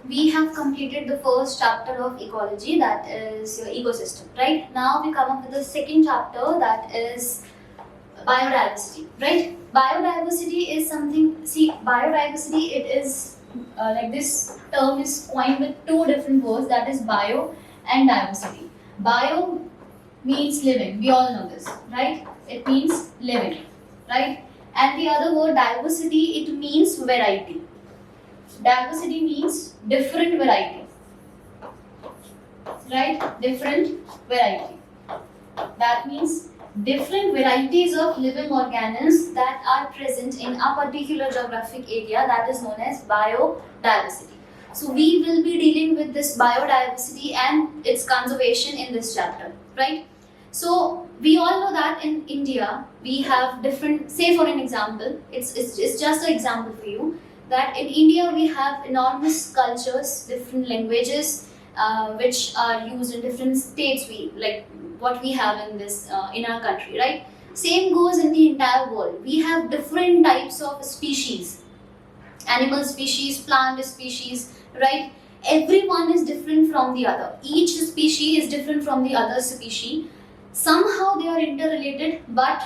we have completed the first chapter of ecology, that is your ecosystem, right? Now we come up with the second chapter, that is biodiversity, right? Biodiversity is something, see, biodiversity, it is like this term is coined with two different words, that is bio and diversity. Bio means living, we all know this, right? It means living, right? And the other word diversity, it means variety. Diversity means different variety, right? Different variety. That means different varieties of living organisms that are present in a particular geographic area, that is known as biodiversity. So we will be dealing with this biodiversity and its conservation in this chapter, right? So we all know that in India we have different, say for an example, it's just an example for you, that in India we have enormous cultures, different languages, which are used in different states. We like what we have in this in our country, right? Same goes in the entire world. We have different types of species, animal species, plant species, right? Everyone is different from the other. Each species is different from the other species. Somehow they are interrelated, but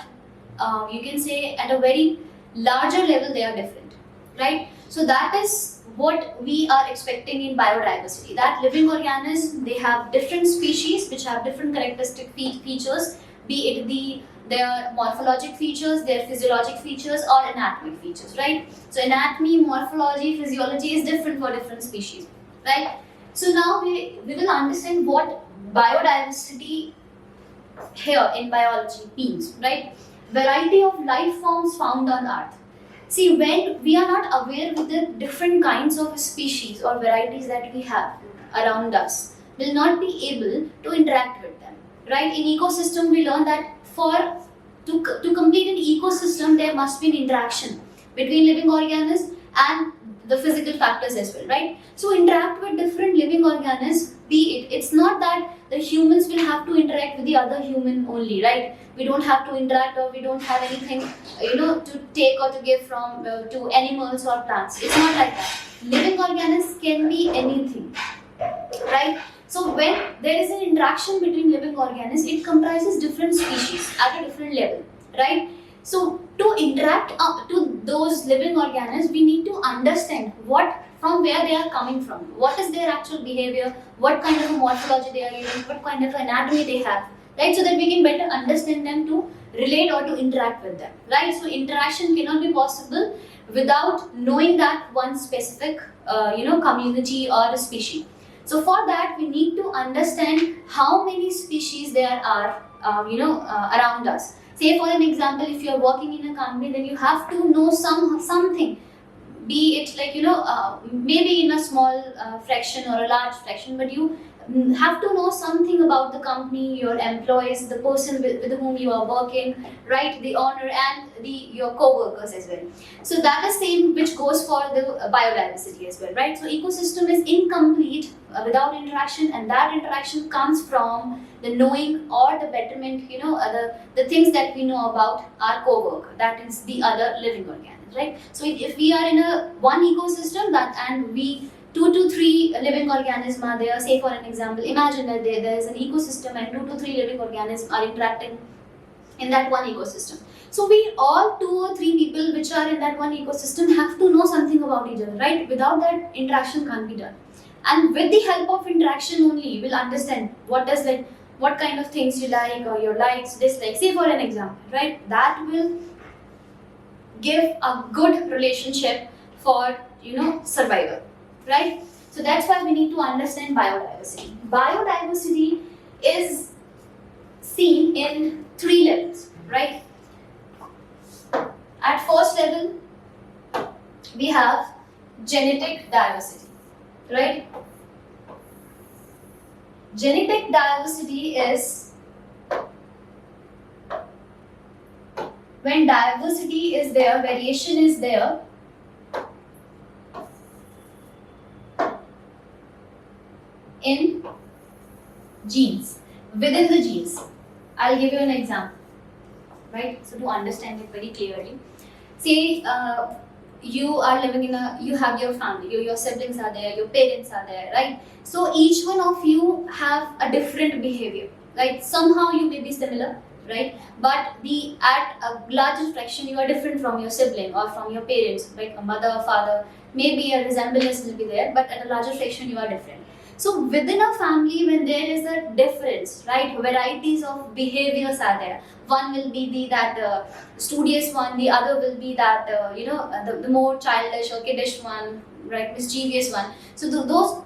you can say at a very larger level they are different, right? So that is what we are expecting in biodiversity, that living organisms, they have different species which have different characteristic features, be it their morphologic features, their physiologic features, or anatomic features, right? So anatomy, morphology, physiology is different for different species, right? So now we will understand what biodiversity here in biology means, right? Variety of life forms found on earth. See, when we are not aware with the different kinds of species or varieties that we have around us, will not be able to interact with them, right? In ecosystem, we learn that to complete an ecosystem, there must be an interaction between living organisms and the physical factors as well, right? So interact with different living organisms, be it, it's not that the humans will have to interact with the other human only, right? We don't have to interact, or we don't have anything, to take or to give from to animals or plants. It's not like that. Living organisms can be anything, right? So when there is an interaction between living organisms, it comprises different species at a different level, right? So to interact to those living organisms, we need to understand from where they are coming from, what is their actual behavior, what kind of a morphology they are using, what kind of anatomy they have, right? So that we can better understand them, to relate or to interact with them, right? So interaction cannot be possible without knowing that one specific, community or a species. So for that, we need to understand how many species there are, around us. Say for an example, if you are working in a company, then you have to know something, be it like maybe in a small fraction or a large fraction, but you have to know something about the company, your employees, the person with whom you are working, right? The owner and your co-workers as well. So that is same which goes for the biodiversity as well, right? So ecosystem is incomplete without interaction, and that interaction comes from the knowing or the betterment, the things that we know about our co-worker, that is the other living organism, right? So if we are in one ecosystem, and we 2 to 3 living organisms are there, say for an example, imagine that there is an ecosystem and 2 to 3 living organisms are interacting in that one ecosystem. So we all 2 or 3 people which are in that one ecosystem have to know something about each other, right? Without that, interaction can't be done. And with the help of interaction only, you will understand what kind of things you like, or your likes, dislikes, say for an example, right? That will give a good relationship for survival, right? So that's why we need to understand biodiversity. Biodiversity is seen in 3 levels, right? At first level, we have genetic diversity, right? Genetic diversity is when diversity is there, variation is there in genes, within the genes. I'll give you an example, right? So to understand it very clearly, say you are living in a, you have your family, your siblings are there, your parents are there, right? So each one of you have a different behavior, right? Somehow you may be similar, right? But the at a larger fraction you are different from your sibling or from your parents, like a mother, father. Maybe a resemblance will be there, but at a larger fraction you are different. So within a family, when there is a difference, right, varieties of behaviors are there. One will be the that studious one, the other will be that the more childish or kiddish one, right, mischievous one. So those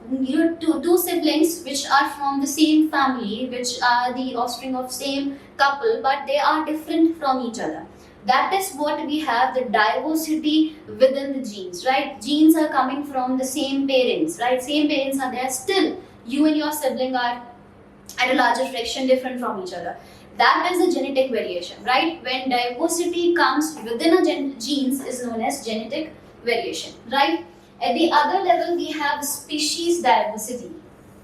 two siblings which are from the same family, which are the offspring of same couple, but they are different from each other. That is what we have, the diversity within the genes, right? Genes are coming from the same parents, right? Same parents are there, still you and your sibling are at a larger fraction different from each other. That is a genetic variation, right? When diversity comes within a genes is known as genetic variation, right? At the other level, we have species diversity,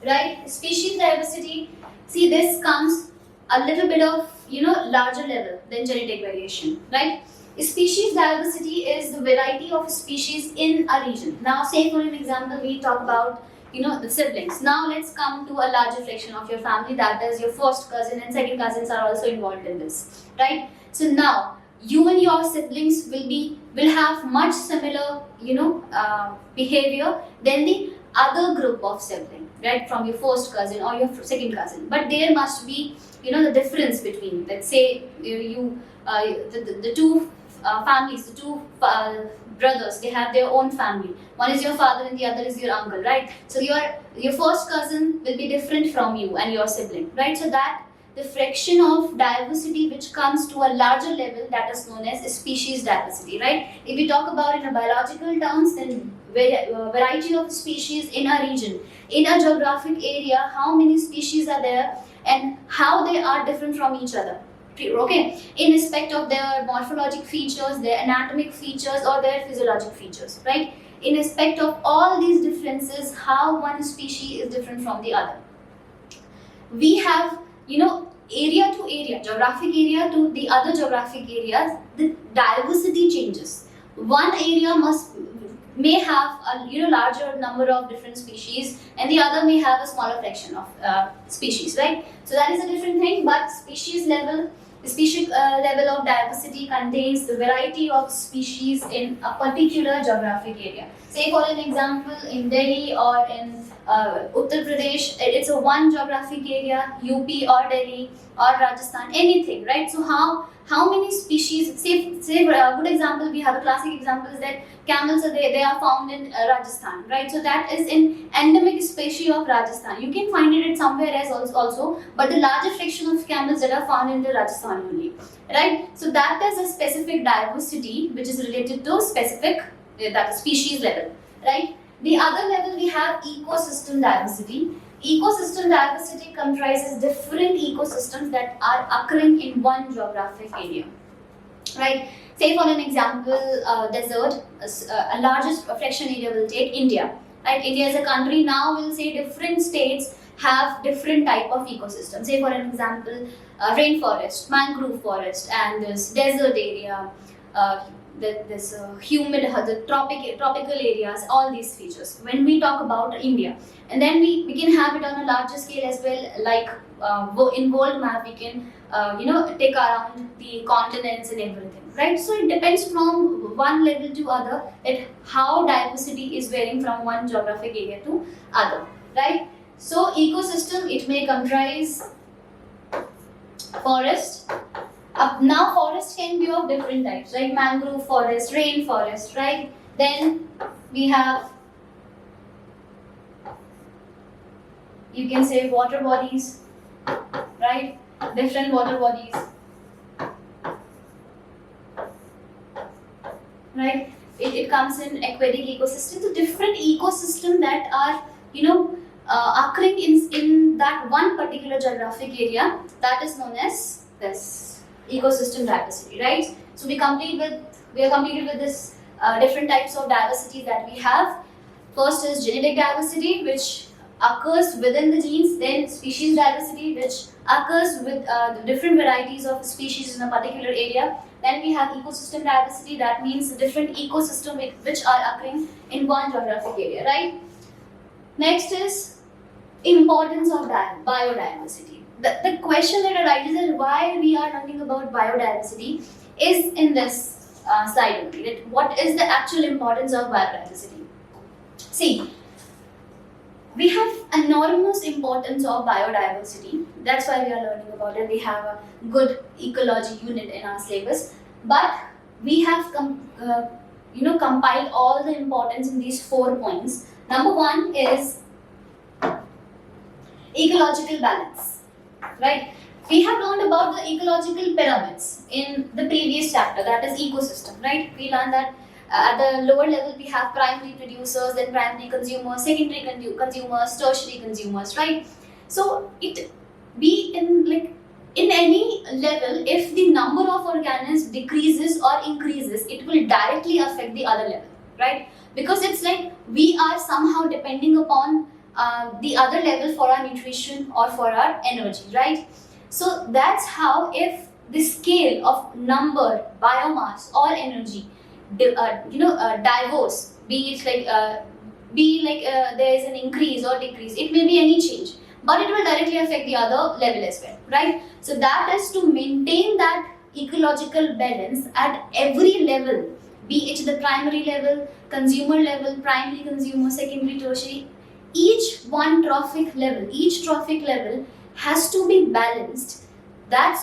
right? Species diversity, see, this comes a little bit of larger level than genetic variation, right? Species diversity is the variety of species in a region. Now, say for an example, we talk about the siblings. Now let's come to a larger fraction of your family, that is your first cousin and second cousins are also involved in this, right? So now you and your siblings will have much similar behavior than the other group of sibling, right, from your first cousin or your second cousin. But there must be the difference between, let's say, the two families, the two brothers, they have their own family. One is your father and the other is your uncle, right? So your first cousin will be different from you and your sibling, right? So that the fraction of diversity which comes to a larger level, that is known as species diversity, right? If we talk about in a biological terms, then variety of species in a region, in a geographic area, how many species are there and how they are different from each other, okay, in respect of their morphologic features, their anatomic features or their physiologic features, right? In respect of all these differences, how one species is different from the other. We have area to area, geographic area to the other geographic areas, the diversity changes. One area may have a larger number of different species and the other may have a smaller fraction of species, right? So that is a different thing, but species level of diversity contains the variety of species in a particular geographic area. Say for an example, in Delhi or in Uttar Pradesh, it's a one geographic area, UP or Delhi or Rajasthan, anything, right? So how many species, say for a good example, we have a classic example is that camels are they are found in Rajasthan, right? So that is in endemic species of Rajasthan. You can find it somewhere else also, but the larger fraction of camels that are found in the Rajasthan only, right? So that is a specific diversity which is related to specific that species level, right? The other level we have ecosystem diversity. Ecosystem diversity comprises different ecosystems that are occurring in one geographic area, right? Say for an example, desert, a largest fraction area will take India, right? India is a country. Now we'll say different states have different type of ecosystem. Say for an example, rainforest, mangrove forest, and this desert area, this humid, the tropical areas, all these features. When we talk about India, and then we can have it on a larger scale as well, like in world map we can take around the continents and everything, right? So it depends from one level to other that how diversity is varying from one geographic area to other, right? So ecosystem, it may comprise forest. Now forest can be of different types, right? Mangrove forest, rainforest, right? Then we have, you can say, water bodies, right? Different water bodies, right? It comes in aquatic ecosystem. So different ecosystem that are occurring in that one particular geographic area, that is known as this ecosystem diversity, right? So we are completed with this different types of diversity that we have. First is genetic diversity, which occurs within the genes. Then species diversity, which occurs with the different varieties of species in a particular area. Then we have ecosystem diversity, that means different ecosystems which are occurring in one geographic area, right? Next is importance of biodiversity. The question that arises is why we are learning about biodiversity is in this slide only. That what is the actual importance of biodiversity? See, we have enormous importance of biodiversity. That's why we are learning about it. We have a good ecology unit in our syllabus, but we have compiled all the importance in these 4 points. Number 1 is ecological balance, right? We have learned about the ecological pyramids in the previous chapter, that is ecosystem, right? We learned that at the lower level we have primary producers, then primary consumers, secondary consumers, tertiary consumers, right? So it be in any level, if the number of organisms decreases or increases, it will directly affect the other level, right? Because it's like we are somehow depending upon the other level for our nutrition or for our energy, right? So that's how, if the scale of number, biomass or energy diverse, be it there is an increase or decrease, it may be any change, but it will directly affect the other level as well, right? So that is to maintain that ecological balance at every level, be it the primary level, consumer level, primary consumer, secondary, tertiary. Each trophic level has to be balanced. That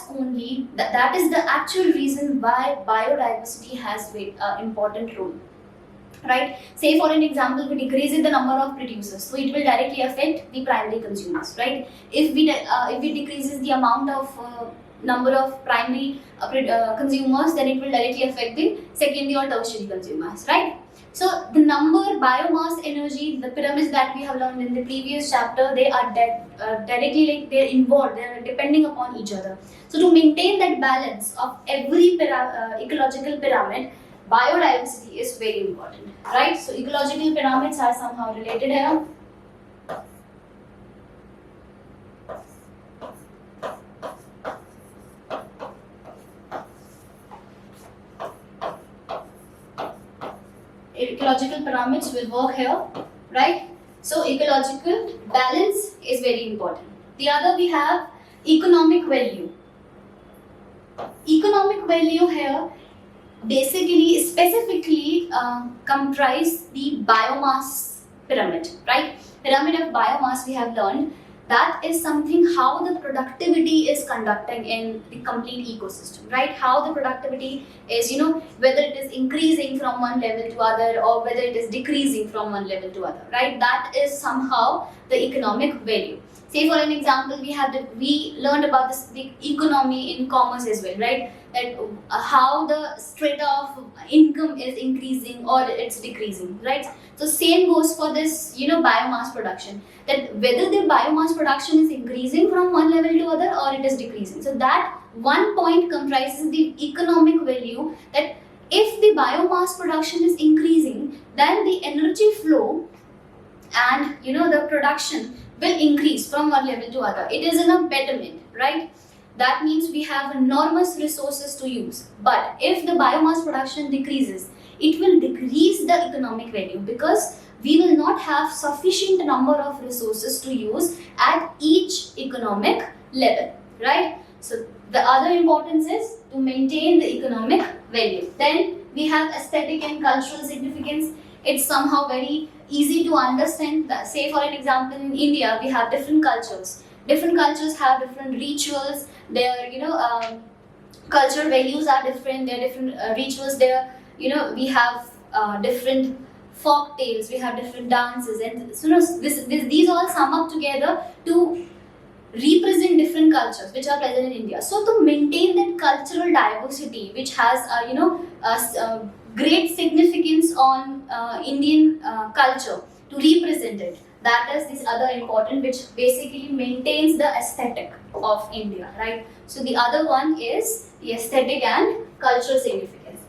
is the actual reason why biodiversity has an important role, right? Say for an example, we decrease the number of producers, so it will directly affect the primary consumers, right? If we decreases the amount of number of primary consumers, then it will directly affect the secondary or tertiary consumers, right? So the number, biomass, energy, the pyramids that we have learned in the previous chapter, they are directly they're involved, they're depending upon each other. So to maintain that balance of every ecological pyramid, biodiversity is very important, right? So ecological pyramids are somehow related here. Ecological pyramids will work here, right? So ecological balance is very important. The other, we have economic value. Economic value here specifically comprise the biomass pyramid, right? Pyramid of biomass we have learned. That is something how the productivity is conducting in the complete ecosystem, right? How the productivity is, whether it is increasing from one level to other or whether it is decreasing from one level to other, right? That is somehow the economic value. Say for an example, we learned about the economy in commerce as well, right? That how the strata of income is increasing or it's decreasing, right? So same goes for this, biomass production. That whether the biomass production is increasing from one level to other or it is decreasing. So that one point comprises the economic value, that if the biomass production is increasing, then the energy flow and the production will increase from one level to other. It is in a betterment, right? That means we have enormous resources to use. But if the biomass production decreases, it will decrease the economic value because we will not have sufficient number of resources to use at each economic level, right? So the other importance is to maintain the economic value. Then we have aesthetic and cultural significance. It's somehow very easy to understand. Say for an example, in India we have different cultures. Different cultures have different rituals. Their cultural values are different. There are different rituals. There we have different folk tales. We have different dances, and these all sum up together to represent different cultures which are present in India. So to maintain that cultural diversity, which has great significance on Indian culture, to represent it, that is this other important, which basically maintains the aesthetic of India, right? So the other one is the aesthetic and cultural significance.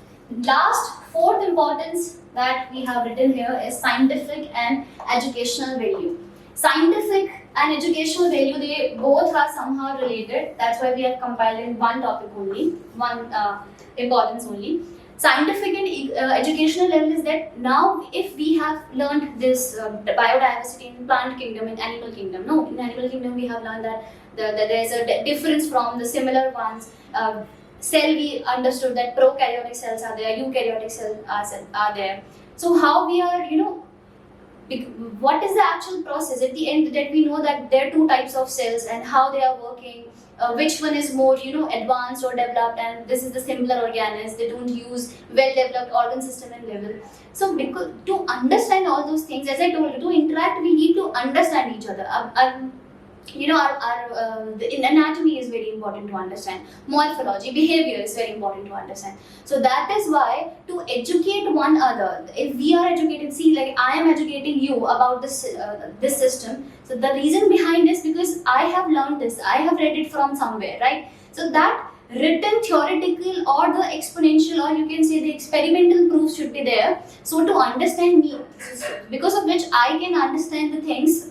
Last, fourth importance that we have written here is scientific and educational value. Scientific and educational value, they both are somehow related. That's why we have compiled in one topic only, one importance only. Scientific and educational level is that now if we have learned this biodiversity in plant kingdom, in animal kingdom, no, in animal kingdom we have learned that there is a difference from the similar ones. Cell, we understood that prokaryotic cells are there, eukaryotic cells are there. So how we are, what is the actual process at the end, that we know that there are two types of cells and how they are working, which one is more advanced or developed, and this is the simpler organelles, they don't use well developed organ system and level. So because to understand all those things, as I told you, to interact we need to understand each other. The anatomy is very important to understand, morphology, behavior is very important to understand. So that is why to educate one another, if we are educated, see, like I am educating you about this this system. So the reason behind is because I have learned this, I have read it from somewhere, right? So that written theoretical or the exponential, or you can say the experimental proof should be there. So to understand me, because of which I can understand the things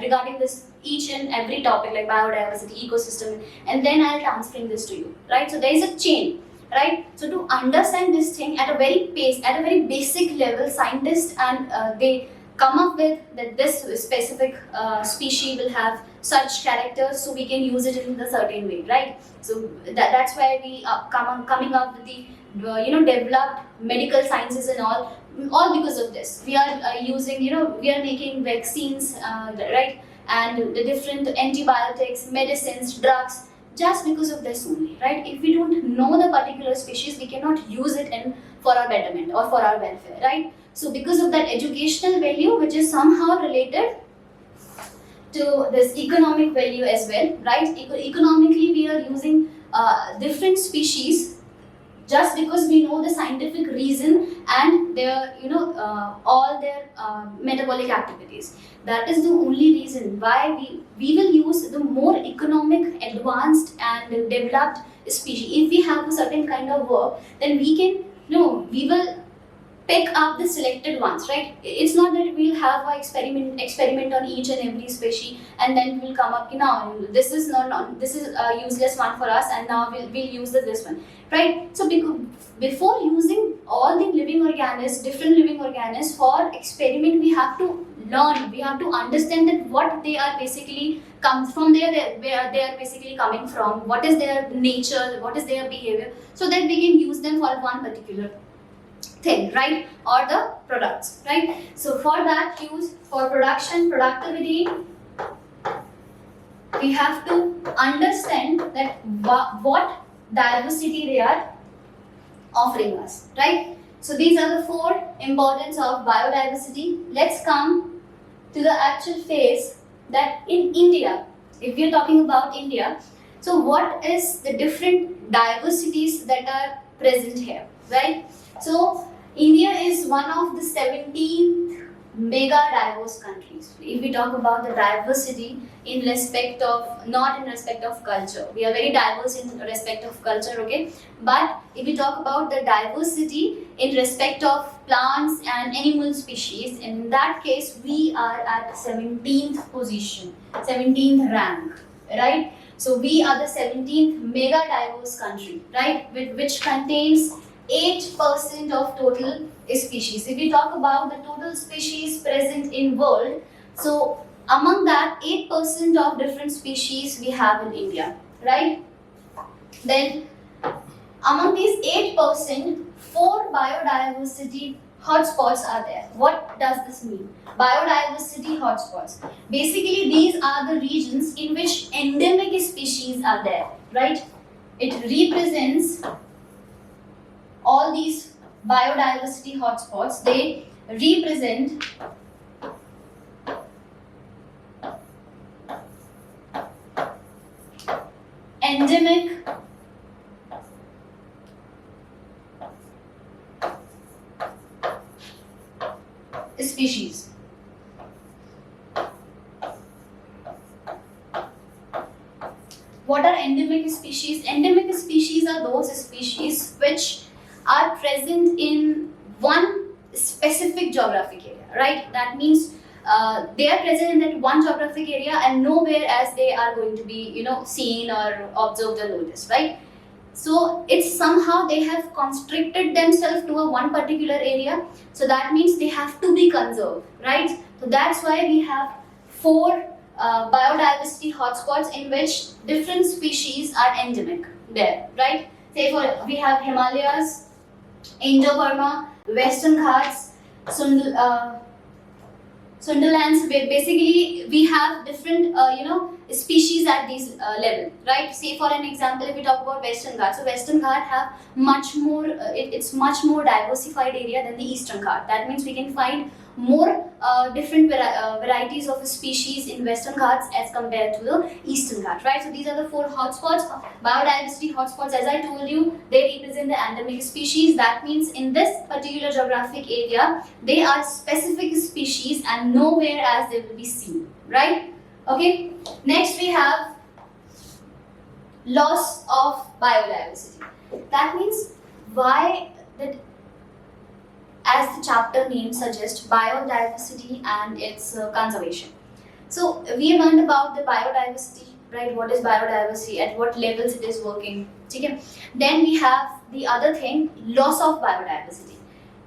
regarding this each and every topic like biodiversity, ecosystem, and then I'll transferring this to you, right? So there is a chain, right? So to understand this thing at a very basic level, scientists and they come up with that this specific species will have such characters, so we can use it in a certain way, right? So that's why we are coming up with the developed medical sciences and all because of this. We are using, we are making vaccines, right? And the different antibiotics, medicines, drugs, just because of this only, right? If we don't know the particular species, we cannot use it in for our betterment or for our welfare, right? So because of that educational value, which is somehow related to this economic value as well, right? Economically, we are using different species just because we know the scientific reason and their, all their metabolic activities. That is the only reason why we will use the more economic, advanced and developed species. If we have a certain kind of work, then we can, we will pick up the selected ones, right? It's not that we'll have an experiment on each and every species and then we'll come up, this is this is a useless one for us, and now we'll use this one, right? So before using all the living organisms, different living organisms for experiment, we have to learn, we have to understand that what they are basically comes from, where they are basically coming from, what is their nature, what is their behavior, so that we can use them for one particular thing, right? Or the products, right? So for that use, for production, productivity, we have to understand that what diversity they are offering us, right? So these are the four importance of biodiversity. Let's come to the actual phase that in India, if we are talking about India, so what is the different diversities that are present here, right? So India is one of the 17 mega diverse countries. If we talk about the diversity in respect of, not in respect of culture, we are very diverse in respect of culture, okay? But if we talk about the diversity in respect of plants and animal species, in that case we are at 17th position, 17th rank, right? So we are the 17th mega diverse country, right? Which contains 8% of total species. If we talk about the total species present in world, so among that 8% of different species we have in India, right? Then among these 8%, 4 biodiversity hotspots are there. What does this mean? Biodiversity hotspots. Basically, these are the regions in which endemic species are there, right? It represents all these biodiversity hotspots. They represent endemic species. What are endemic species? Endemic species are those species which are present in one specific geographic area, right? That means they are present in that one geographic area and nowhere else they are going to be, seen or observed or noticed, right? So it's somehow they have constricted themselves to a one particular area. So that means they have to be conserved, right? So that's why we have four biodiversity hotspots in which different species are endemic there, right? Say for we have Himalayas, Indo-Burma, Western Ghats, Sunderlands. Basically we have different species at these level, right? Say for an example, if we talk about Western Ghats, so Western Ghat have much more it's much more diversified area than the Eastern Ghat. That means we can find more different varieties of species in Western Ghats as compared to the Eastern Ghat, right? So these are the four hotspots, biodiversity hotspots. As I told you, they represent the endemic species. That means in this particular geographic area, they are specific species and nowhere else they will be seen, right? Okay. Next we have loss of biodiversity. That means why that, as the chapter name suggests, biodiversity and its conservation. So we learned about the biodiversity, right? What is biodiversity, at what levels it is working. Okay. Then we have the other thing, loss of biodiversity.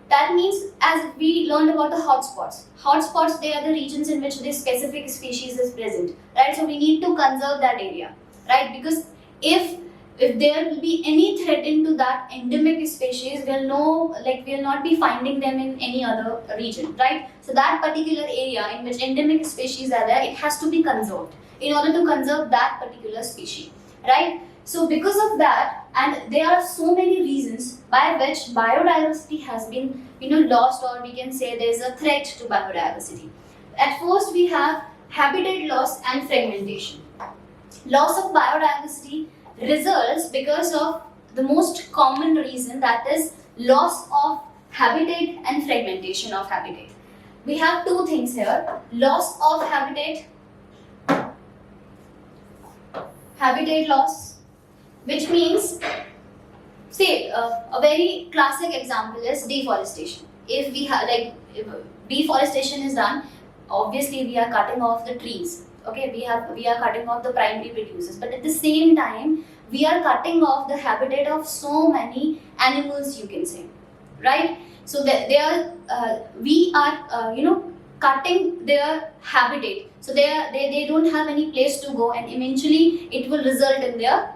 That means, as we learned about the hotspots. Hotspots, they are the regions in which this specific species is present, right? So we need to conserve that area, right? Because if there will be any threat into that endemic species, we'll know, like we'll not be finding them in any other region, right? So that particular area in which endemic species are there, it has to be conserved in order to conserve that particular species, right? So because of that, and there are so many reasons by which biodiversity has been lost, or we can say there is a threat to biodiversity. At first we have habitat loss and fragmentation. Loss of biodiversity results because of the most common reason, that is loss of habitat and fragmentation of habitat. We have two things here, loss of habitat loss, which means, say a very classic example is deforestation. If we have, like, if deforestation is done, obviously we are cutting off the trees. Okay, we are cutting off the primary producers, but at the same time we are cutting off the habitat of so many animals, you can say, right? So we are cutting their habitat, so they don't have any place to go, and eventually it will result in their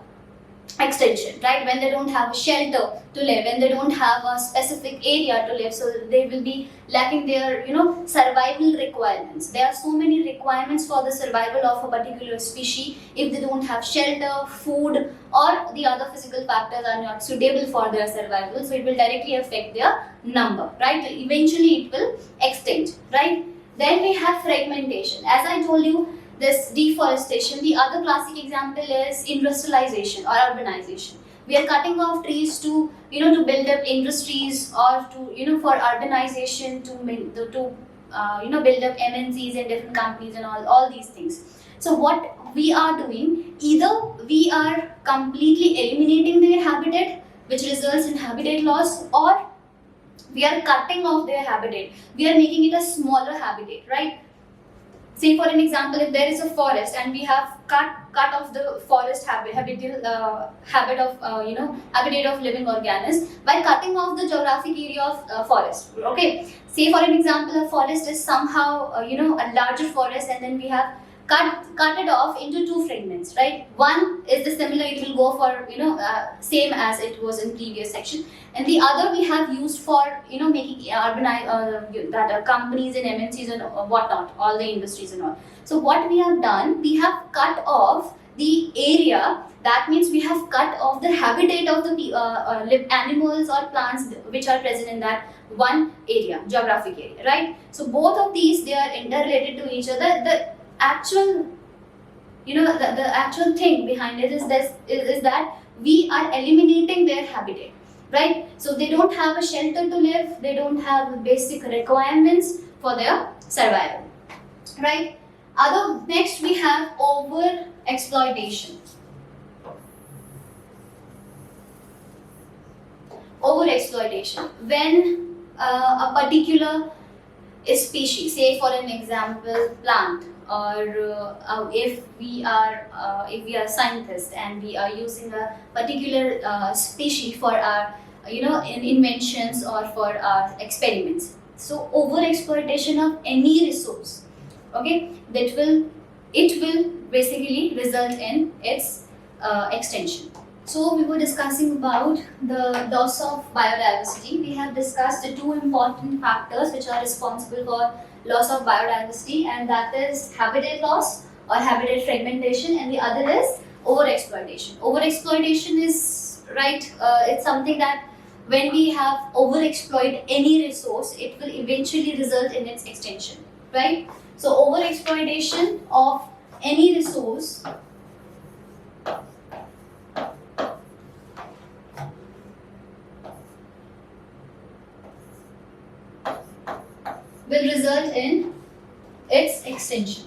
extension, right? When they don't have a shelter to live, when they don't have a specific area to live, so they will be lacking their survival requirements. There are so many requirements for the survival of a particular species. If they don't have shelter, food, or the other physical factors are not suitable for their survival, so it will directly affect their number, right? Eventually it will extend, right? Then we have fragmentation. As I told you, this deforestation. The other classic example is industrialization or urbanization. We are cutting off trees to build up industries, or to for urbanization, to build up MNCs and different companies and all these things. So what we are doing, either we are completely eliminating their habitat, which results in habitat loss, or we are cutting off their habitat. We are making it a smaller habitat, right? Say for an example, if there is a forest and we have cut off the forest habitat of living organisms by cutting off the geographic area of forest. Okay, say for an example, a forest is somehow a larger forest, and then we have cut it off into two fragments, right? One is the similar, it will go for same as it was in previous section, and the other we have used for making urbanized companies and MNCs and whatnot, all the industries and all. So what we have done, we have cut off the area. That means we have cut off the habitat of the animals or plants which are present in that one area, geographic area, right? So both of these, they are interrelated to each other. The actual the actual thing behind it is that we are eliminating their habitat, right? So they don't have a shelter to live, they don't have basic requirements for their survival, right? Next we have over exploitation. When a particular a species, say for an example, plant, or if we are scientists and we are using a particular species for our inventions or for our experiments. So over exploitation of any resource, okay, it will basically result in its extinction. So we were discussing about the loss of biodiversity. We have discussed the two important factors which are responsible for loss of biodiversity, and that is habitat loss or habitat fragmentation, and the other is overexploitation. Overexploitation is it's something that when we have overexploit any resource, it will eventually result in its extinction, right? So overexploitation of any resource will result in its extinction.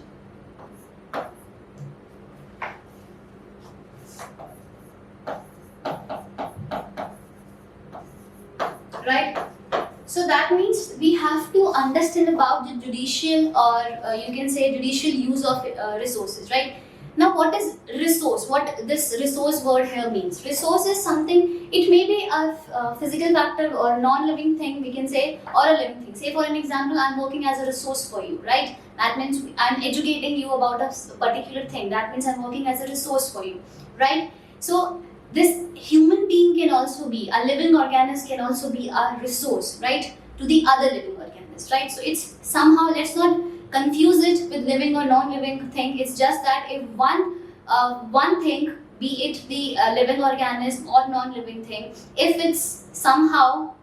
Right? So that means we have to understand about the judicial, or you can say judicial use of resources, right? Now, what is resource? What this resource word here means? Resource is something, it may be a physical factor or non-living thing, we can say, or a living thing. Say for an example, I'm working as a resource for you, right? That means I'm educating you about a particular thing. That means I'm working as a resource for you, right? So this human being can also be, a living organism can also be a resource, right, to the other living organism, right? So it's somehow, let's not confuse it with living or non-living thing. It's just that if one thing, be it the living organism or non-living thing, if it's somehow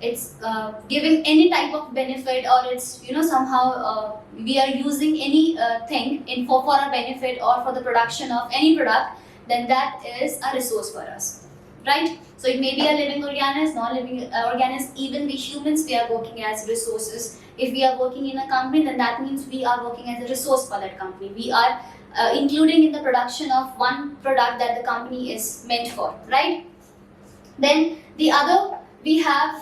it's giving any type of benefit, or it's somehow we are using any thing in for our benefit or for the production of any product, then that is a resource for us, right? So it may be a living organism, non-living organism, even we humans, we are working as resources. If we are working in a company, then that means we are working as a resource for that company. We are including in the production of one product that the company is meant for, right? Then the other, we have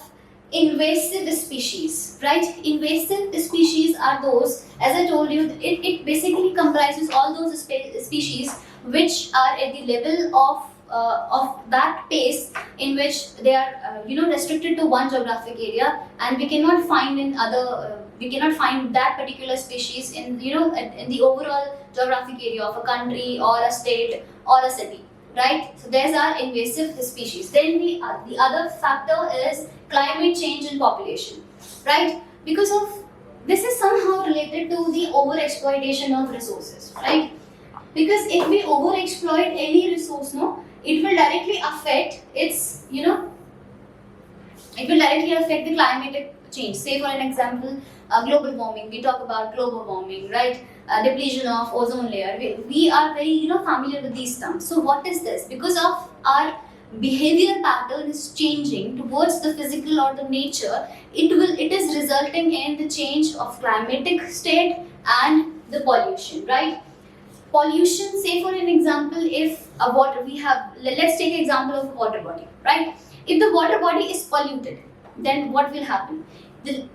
invasive species, right? Invasive species are those, as I told you, it basically comprises all those species which are at the level of that space in which they are restricted to one geographic area, and we cannot find in other we cannot find that particular species in in the overall geographic area of a country or a state or a city, right? So there's our invasive species. Then the other factor is climate change and population, right? Because of this is somehow related to the overexploitation of resources, right? Because if we overexploit any resource, it will directly affect its it will directly affect the climatic change. Say for an example, global warming. We talk about global warming, right? Depletion of ozone layer. We are very familiar with these terms. So what is this? Because of our behavior pattern is changing towards the physical or the nature, it is resulting in the change of climatic state and the pollution, right? Pollution, say for an example, if a water we have, let's take example of a water body, right? If the water body is polluted, then what will happen? The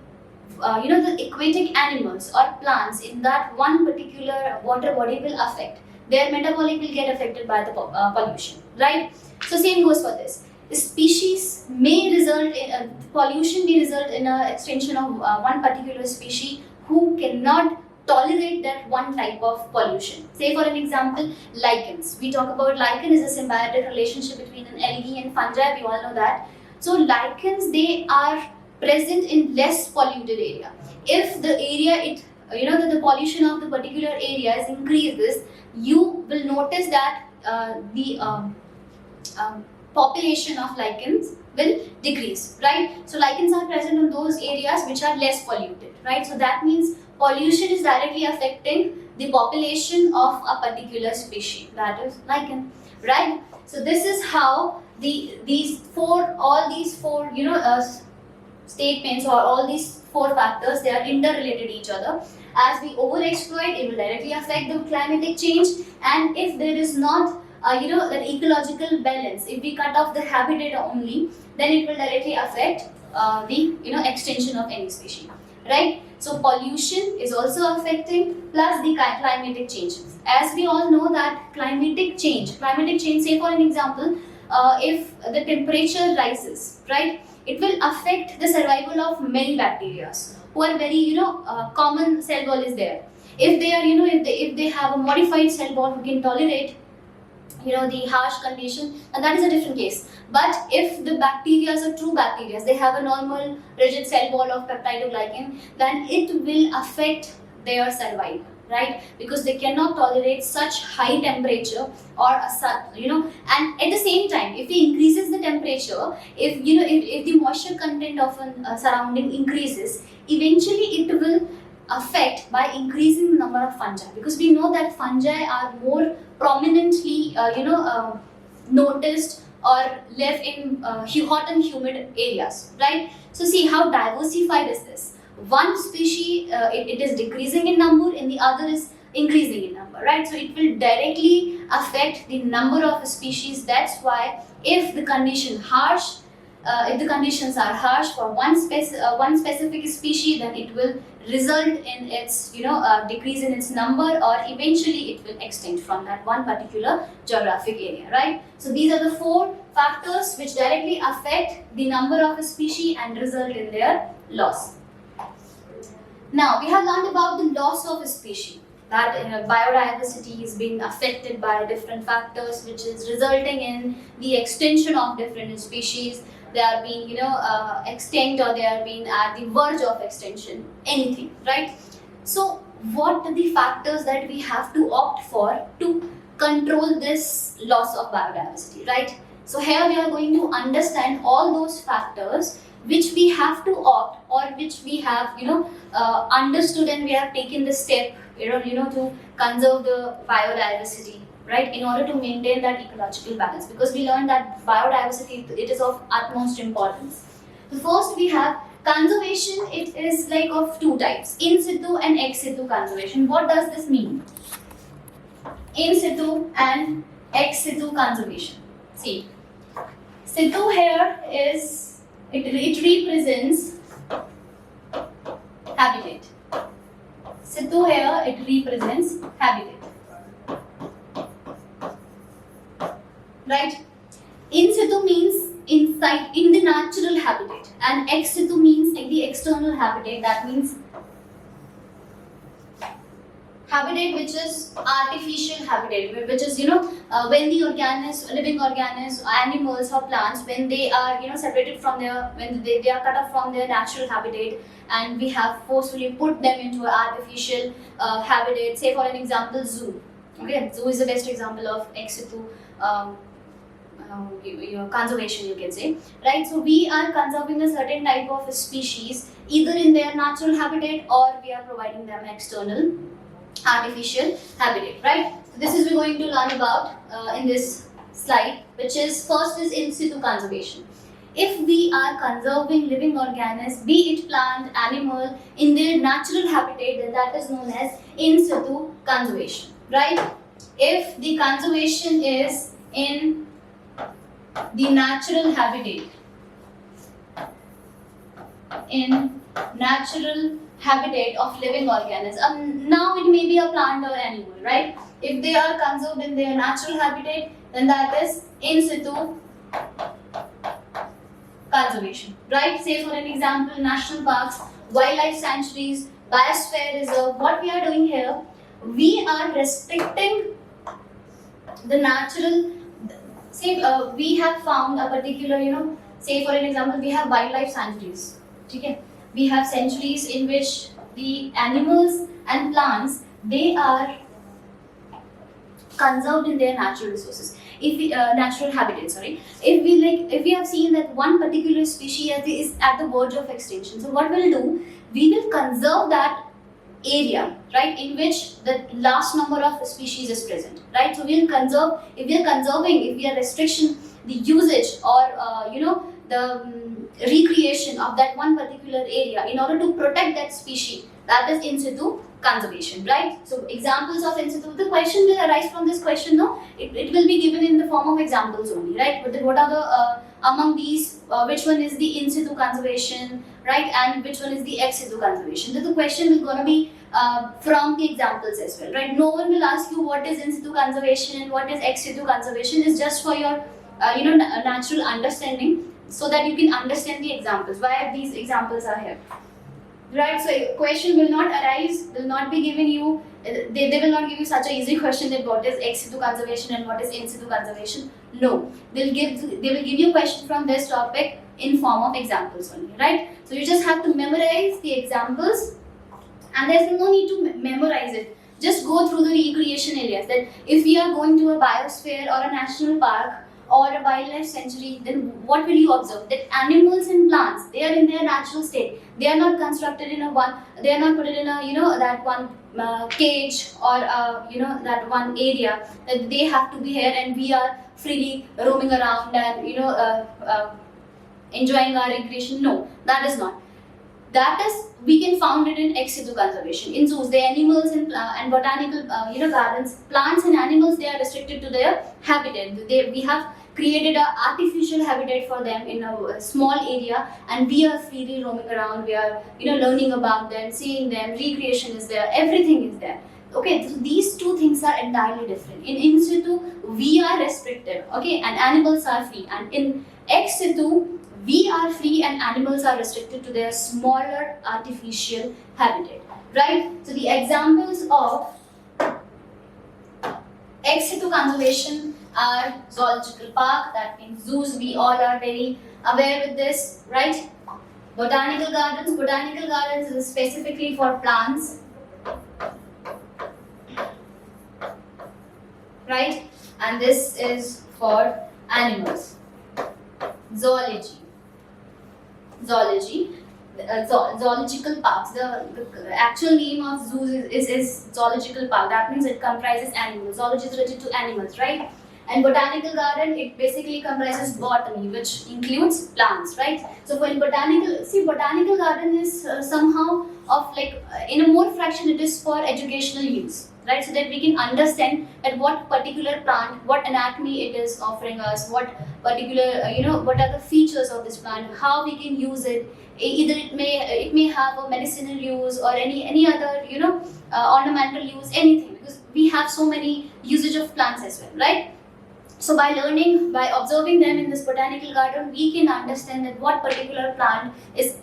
aquatic animals or plants in that one particular water body will affect. Their metabolic will get affected by the pollution, right? So same goes for this. The species may result in pollution may result in an extinction of one particular species who cannot tolerate that one type of pollution. Say for an example, lichens. We talk about lichen is a symbiotic relationship between an algae and fungi. We all know that. So lichens, they are present in less polluted area. If the area the pollution of the particular area is increases, you will notice that the population of lichens will decrease, right? So lichens are present in those areas which are less polluted, right? So that means pollution is directly affecting the population of a particular species, that is lichen, right? So this is how these four statements, or all these four factors, they are interrelated each other. As we overexploit, it will directly affect the climatic change, and if there is not an ecological balance, if we cut off the habitat only, then it will directly affect the extension of any species, right? So pollution is also affecting, plus the climatic change. As we all know that climatic change, say for an example, if the temperature rises, right, it will affect the survival of many bacteria who are very common cell wall is there. If they are if they have a modified cell wall who can tolerate the harsh condition, and that is a different case. But if the bacteria are true bacteria, they have a normal rigid cell wall of peptidoglycan, then it will affect their survival, right? Because they cannot tolerate such high temperature or and at the same time, if it increases the temperature, if the moisture content of a surrounding increases, eventually it will affect by increasing the number of fungi, because we know that fungi are more prominently noticed or live in hot and humid areas, right? So see how diversified is this. One species it is decreasing in number and the other is increasing in number, right? So it will directly affect the number of species. That's why if the conditions are harsh for one specific species, then it will result in its decrease in its number, or eventually it will extinct from that one particular geographic area, right? So these are the 4 factors which directly affect the number of a species and result in their loss. Now we have learned about the loss of a species, that biodiversity is being affected by different factors which is resulting in the extinction of different species. They are being extinct, or they are being at the verge of extinction, anything, right? So what are the factors that we have to opt for to control this loss of biodiversity, right? So here we are going to understand all those factors which we have to opt, or which we have understood, and we have taken the step to conserve the biodiversity, right, in order to maintain that ecological balance, because we learned that biodiversity, it is of utmost importance. So first we have conservation. It is like of 2 types, in situ and ex situ conservation. What does this mean? In situ and ex situ conservation. See, situ here is, it represents habitat. Situ here, it represents habitat. Right? In situ means inside, in the natural habitat, and ex situ means like the external habitat. That means habitat which is artificial habitat, which is when the living organisms, animals or plants, when they are separated from their, when they are cut off from their natural habitat, and we have forcefully put them into an artificial habitat. Say for an example, zoo. Okay, zoo is the best example of ex situ conservation, you can say, right? So we are conserving a certain type of species either in their natural habitat, or we are providing them external artificial habitat, right? So this is we're going to learn about in this slide, which is first is in situ conservation. If we are conserving living organisms, be it plant, animal, in their natural habitat, then that is known as in situ conservation, right? If the conservation is in the natural habitat, in natural habitat of living organisms. Now it may be a plant or animal, right? If they are conserved in their natural habitat, then that is in situ conservation, right? Say for an example, national parks, wildlife sanctuaries, biosphere reserve. What we are doing here, we are restricting the natural. Say we have found a particular, say for an example, we have wildlife sanctuaries. Okay? We have sanctuaries in which the animals and plants, they are conserved in their natural resources. If we, natural habitat, sorry. If we have seen that one particular species is at the verge of extinction, so what we'll do, we will conserve that area, right, in which the last number of species is present, right? So we'll conserve. If we are conserving, if we are restriction the usage or the recreation of that one particular area in order to protect that species, that is in situ conservation, right? So examples of in situ, the question will arise from this question, no? It will be given in the form of examples only, right? But then what are the among these, which one is the in situ conservation, right, and which one is the ex situ conservation. So the question is going to be from the examples as well, right? No one will ask you what is in situ conservation and what is ex situ conservation. Is just for your natural understanding, so that you can understand the examples, why these examples are here, right? So a question will not arise, will not be given you, they will not give you such a easy question that what is ex situ conservation and what is in situ conservation. No, they will give you a question from this topic in form of examples only, right? So you just have to memorize the examples, and there's no need to memorize it. Just go through the recreation areas. That if we are going to a biosphere or a national park or a wildlife sanctuary, then what will you observe? That animals and plants, they are in their natural state. They are not constructed in they are not put in a that one cage or that one area that they have to be here and we are freely roaming around and enjoying our recreation. No, that is not. That is, we can found it in ex situ conservation. In zoos, the animals and botanical gardens, plants and animals, they are restricted to their habitat. We have created an artificial habitat for them in a small area, and we are freely roaming around. We are learning about them, seeing them. Recreation is there. Everything is there. Okay, so these two things are entirely different. In situ, we are restricted. Okay, and animals are free. And in ex situ, we are free and animals are restricted to their smaller artificial habitat, right? So the examples of ex situ conservation are zoological park, that means zoos, we all are very aware with this, right? Botanical gardens is specifically for plants, right? And this is for animals. Zoological parks. The actual name of zoos is zoological park. That means it comprises animals. Zoology is related to animals, right? And botanical garden, it basically comprises botany, which includes plants, right? So for botanical garden is somehow of in a more fraction, it is for educational use, right? So that we can understand at what particular plant, what anatomy it is offering us, what particular, what are the features of this plant, how we can use it. Either it may have a medicinal use or any other, ornamental use, anything, because we have so many usage of plants as well, right? So by observing them in this botanical garden, we can understand that what particular plant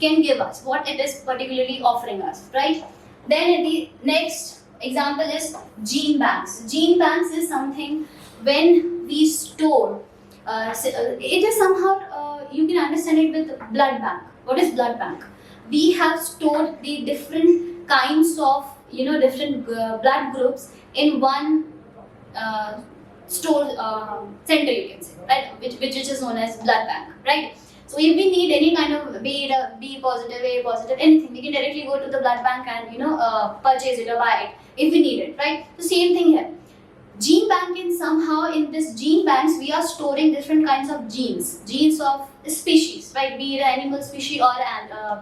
can give us, what it is particularly offering us, right? Then the next example is gene banks. Gene banks is something when we store, it is somehow, you can understand it with blood bank. What is blood bank? We have stored the different kinds of, different blood groups in one store center, you can say, right? Which is known as blood bank, right? So if we need any kind of B positive, A positive, anything, we can directly go to the blood bank and purchase it or buy it if we need it, right? The same thing here. Gene banking, somehow in this gene banks we are storing different kinds of genes of species, right? Be it animal species or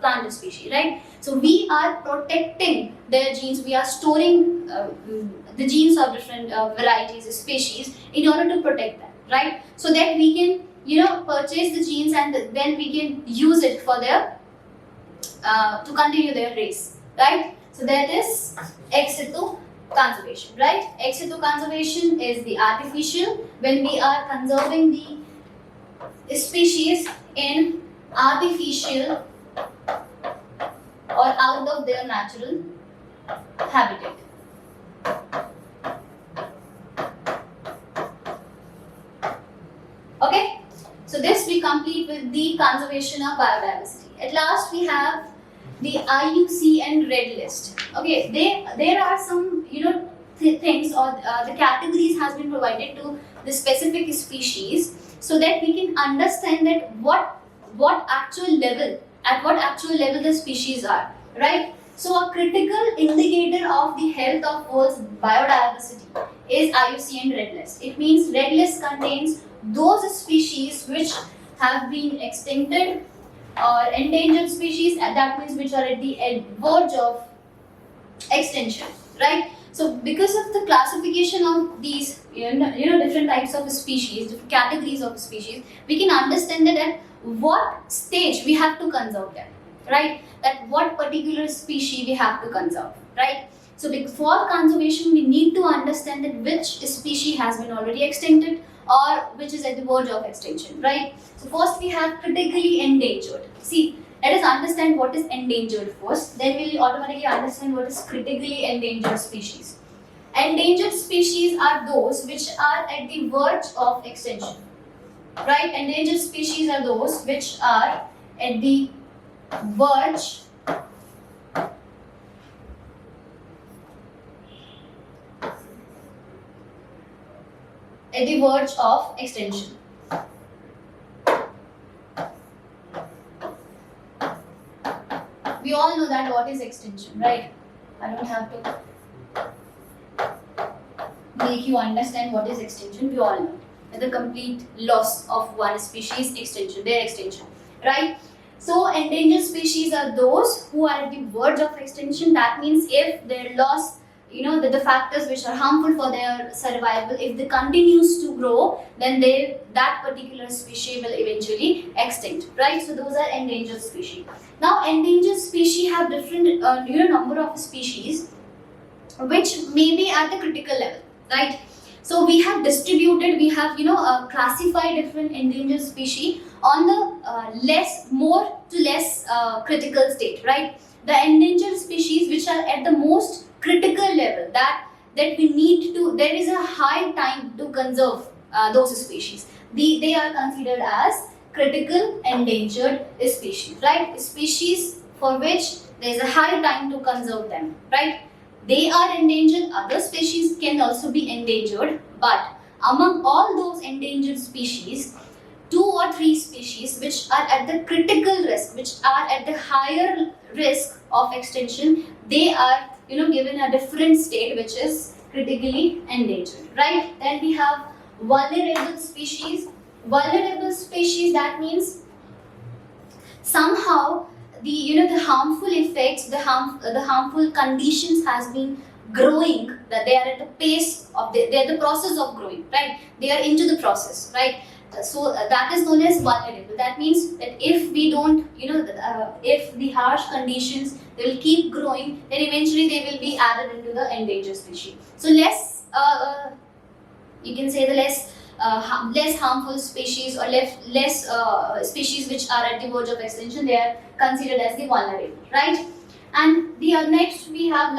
plant species, right? So we are protecting their genes. We are storing the genes of different varieties, species, in order to protect them, right? So that we can purchase the genes and then we can use it for their to continue their race, right? So that is ex situ conservation, right? Ex situ conservation is the artificial, when we are conserving the species in artificial or out of their natural habitat. Okay, so this we complete with the conservation of biodiversity. At last we have the IUCN Red List. Okay, there are some things or the categories has been provided to the specific species, so that we can understand that what actual level the species are, right? So a critical indicator of the health of Earth's biodiversity is IUCN Red List. It means Red List contains those species which have been extincted or endangered species, and that means which are at the verge of extinction, right? So because of the classification of these, different types of species, different categories of species, we can understand that at what stage we have to conserve them, right? That what particular species we have to conserve, right? So for conservation, we need to understand that which species has been already extincted or which is at the verge of extinction, right? So first we have critically endangered. See, let us understand what is endangered first, then we will automatically understand what is critically endangered species. Endangered species are those which are at the verge of extinction, right? Endangered species are those which are at the verge of extinction. We all know that what is extinction, right? I don't have to make you understand what is extinction. We all know that the complete loss of one species, extinction, their extinction, right? So endangered species are those who are at the verge of extinction. That means if their loss, the factors which are harmful for their survival, if they continues to grow, then that particular species will eventually extinct, right? So those are endangered species. Now endangered species have different number of species which may be at the critical level, right? So we have distributed, we have classified different endangered species on the more to less critical state, right? The endangered species which are at the most critical level, that we need to, there is a high time to conserve those species. They are considered as critical endangered species, right? Species for which there is a high time to conserve them, right? They are endangered. Other species can also be endangered, but among all those endangered species, 2 or 3 species which are at the critical risk, which are at the higher risk of extinction, they are given a different state, which is critically endangered, right? Then we have vulnerable species. Vulnerable species, that means somehow the harmful effects, the harmful conditions has been growing, that they are at the pace of they are the process of growing, right? They are into the process, right? So that is known as vulnerable. That means that if we don't, if the harsh conditions, they will keep growing, then eventually they will be added into the endangered species. So less, you can say the less harmful species, or less species which are at the verge of extinction, they are considered as the vulnerable, right? And next we have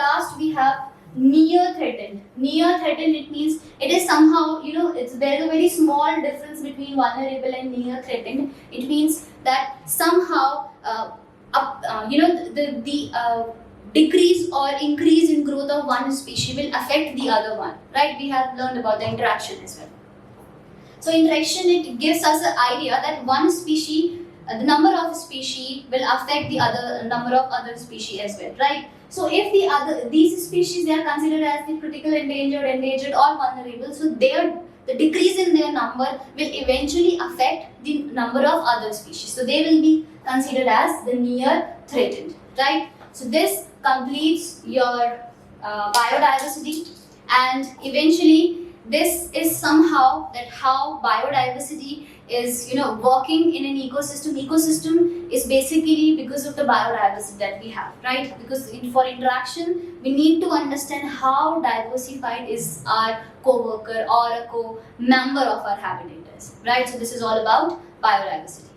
near threatened. Near threatened, it means it is somehow, there is a very small difference between vulnerable and near threatened. It means that somehow the decrease or increase in growth of one species will affect the other one, right? We have learned about the interaction as well. So interaction, it gives us an idea that one species, the number of species will affect the other number of other species as well, right? So if these species, they are considered as the critical endangered or vulnerable, so the decrease in their number will eventually affect the number of other species. So they will be considered as the near threatened, right? So this completes your biodiversity, and eventually this is somehow that how biodiversity is working in an ecosystem. Ecosystem is basically because of the biodiversity that we have, right? Because for interaction, we need to understand how diversified is our co-worker or a co-member of our habitat is, right? So this is all about biodiversity.